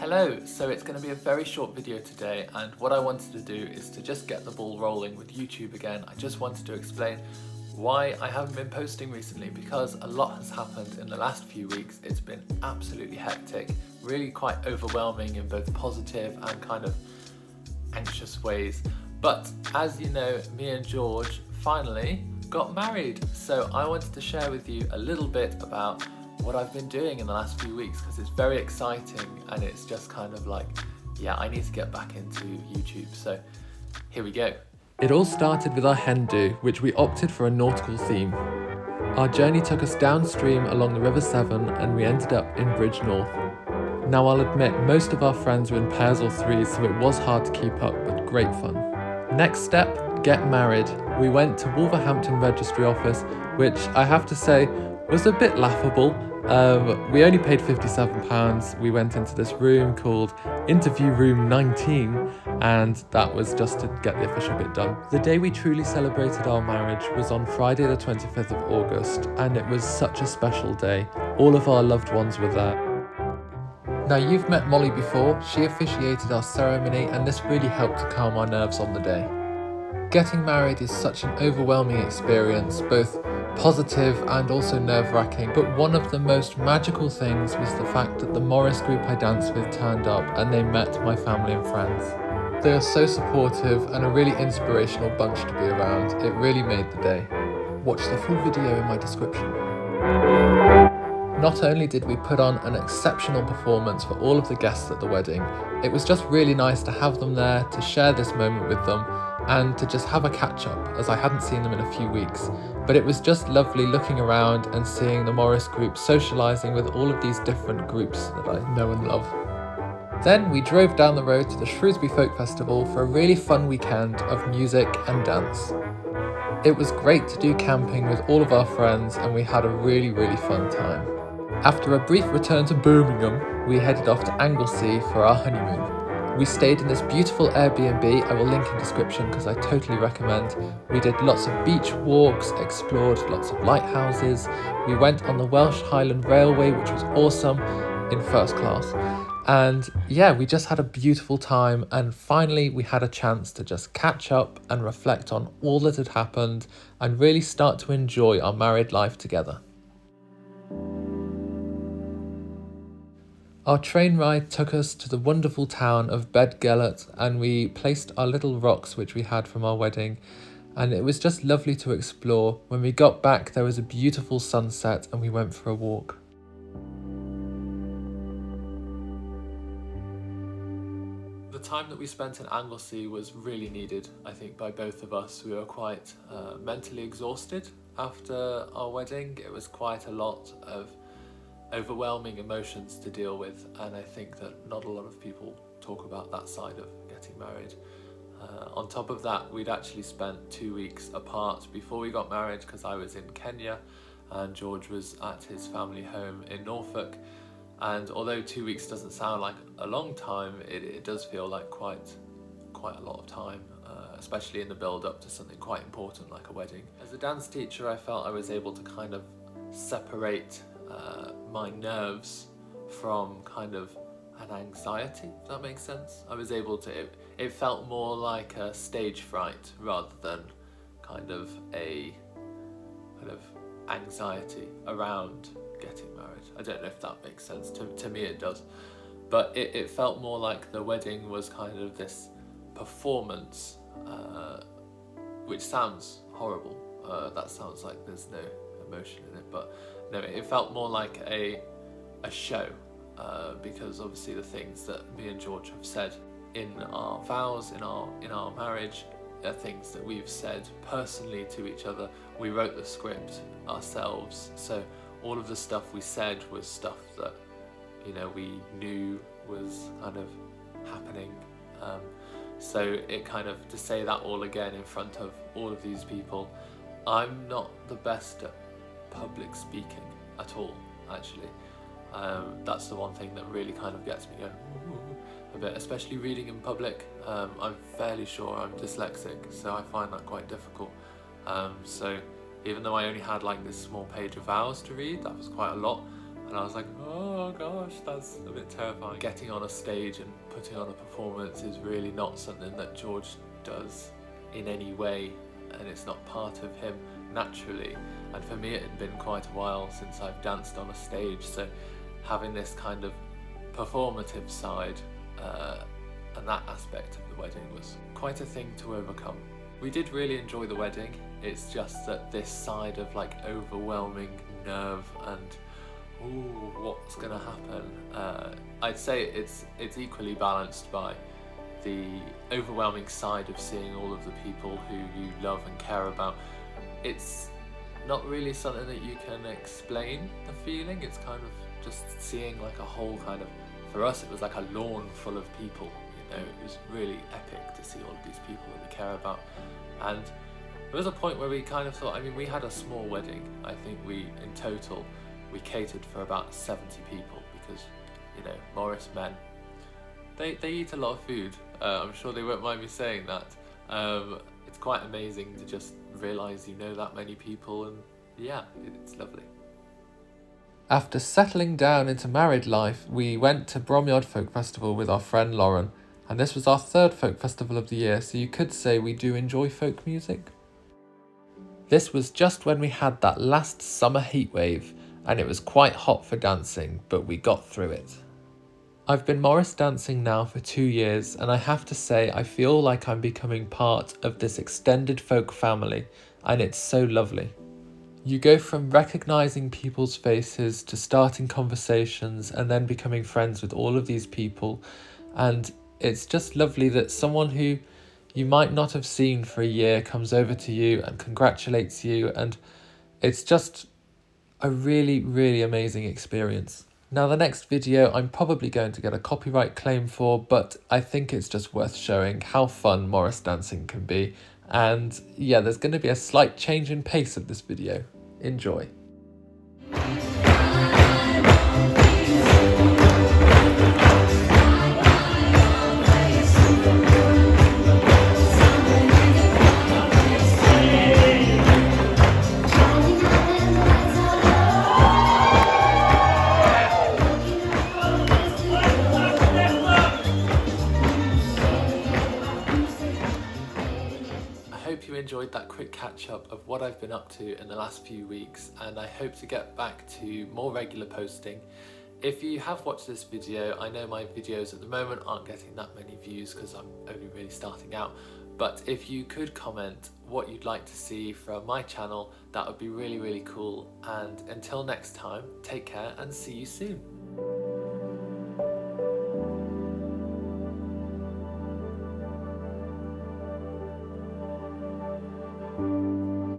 Hello, so it's going to be a very short video today, and what I wanted to do is to just get the ball rolling with YouTube again. I just wanted to explain why I haven't been posting recently, because a lot has happened in the last few weeks. It's been absolutely hectic, really quite overwhelming in both positive and kind of anxious ways. But as you know, me and George finally got married, so I wanted to share with you a little bit about what I've been doing in the last few weeks, because it's very exciting and it's just kind of like, yeah, I need to get back into YouTube, so here we go. It all started with our Hen-Do, which we opted for a nautical theme. Our journey took us downstream along the River Severn and we ended up in Bridge North. Now I'll admit, most of our friends were in pairs or threes, so it was hard to keep up, but great fun. Next step, get married. We went to Wolverhampton Registry Office, which I have to say was a bit laughable. We only paid £57. We went into this room called Interview Room 19, and that was just to get the official bit done. The day we truly celebrated our marriage was on Friday the 25th of August, and it was such a special day. All of our loved ones were there. Now, you've met Molly before. She officiated our ceremony, and this really helped to calm our nerves on the day. Getting married is such an overwhelming experience, both positive and also nerve-wracking, but one of the most magical things was the fact that the Morris group I danced with turned up and they met my family and friends. They are so supportive and a really inspirational bunch to be around. It really made the day. Watch the full video in my description. Not only did we put on an exceptional performance for all of the guests at the wedding, it was just really nice to have them there, to share this moment with them, and to just have a catch-up, as I hadn't seen them in a few weeks. But it was just lovely looking around and seeing the Morris group socialising with all of these different groups that I know and love. Then we drove down the road to the Shrewsbury Folk Festival for a really fun weekend of music and dance. It was great to do camping with all of our friends, and we had a really fun time. After a brief return to Birmingham, we headed off to Anglesey for our honeymoon. We stayed in this beautiful Airbnb, I will link in description because I totally recommend. We did lots of beach walks, explored lots of lighthouses. We went on the Welsh Highland Railway, which was awesome, in first class. And yeah, we just had a beautiful time, and finally we had a chance to just catch up and reflect on all that had happened and really start to enjoy our married life together. Our train ride took us to the wonderful town of Bedgellet, and we placed our little rocks which we had from our wedding, and it was just lovely to explore. When we got back, there was a beautiful sunset and we went for a walk. The time that we spent in Anglesey was really needed, I think, by both of us. We were quite mentally exhausted after our wedding. It was quite a lot of overwhelming emotions to deal with, and I think that not a lot of people talk about that side of getting married. On top of that, we'd actually spent 2 weeks apart before we got married, because I was in Kenya and George was at his family home in Norfolk, and although 2 weeks doesn't sound like a long time, it does feel like quite a lot of time, especially in the build up to something quite important like a wedding. As a dance teacher, I felt I was able to kind of separate my nerves from kind of an anxiety, if that makes sense. I was able to, it felt more like a stage fright rather than kind of a anxiety around getting married. I don't know if that makes sense. To me it does. But it felt more like the wedding was kind of this performance, which sounds horrible. That sounds like there's no emotion in it, but no, it felt more like a show, because obviously the things that me and George have said in our vows, in our marriage, are things that we've said personally to each other. We wrote the script ourselves, so all of the stuff we said was stuff that, you know, we knew was kind of happening. So it kind of, to say that all again in front of all of these people, I'm not the best at public speaking at all, actually. That's the one thing that really kind of gets me going a bit, especially reading in public. I'm fairly sure I'm dyslexic, so I find that quite difficult. So even though I only had like this small page of vows to read, that was quite a lot, And I was like, oh gosh, that's a bit terrifying. Getting on a stage and putting on a performance is really not something that George does in any way, and it's not part of him naturally. And for me, it had been quite a while since I've danced on a stage, so having this kind of performative side and that aspect of the wedding was quite a thing to overcome. We did really enjoy the wedding. It's just that this side of like overwhelming nerve and ooh, what's gonna happen? I'd say it's equally balanced by the overwhelming side of seeing all of the people who you love and care about. It's not really something that you can explain, the feeling. It's kind of just seeing like a whole kind of, for us it was like a lawn full of people, you know. It was really epic to see all of these people that we care about. And there was a point where we kind of thought, I mean, we had a small wedding. I think in total we catered for about 70 people because, you know, Morris men, they eat a lot of food. I'm sure they won't mind me saying that. It's quite amazing to just realise you know that many people, and yeah, it's lovely. After settling down into married life, we went to Bromyard Folk Festival with our friend Lauren, and this was our third folk festival of the year, so you could say we do enjoy folk music. This was just when we had that last summer heatwave, and it was quite hot for dancing, but we got through it. I've been Morris dancing now for 2 years, and I have to say I feel like I'm becoming part of this extended folk family, and it's so lovely. You go from recognising people's faces to starting conversations and then becoming friends with all of these people, and it's just lovely that someone who you might not have seen for a year comes over to you and congratulates you, and it's just a really, really amazing experience. Now, the next video I'm probably going to get a copyright claim for, but I think it's just worth showing how fun Morris dancing can be. And yeah, there's going to be a slight change in pace of this video. Enjoy. I hope you enjoyed that quick catch up of what I've been up to in the last few weeks, and I hope to get back to more regular posting. If you have watched this video, I know my videos at the moment aren't getting that many views because I'm only really starting out, but if you could comment what you'd like to see from my channel, that would be really, really cool. And until next time, take care and see you soon.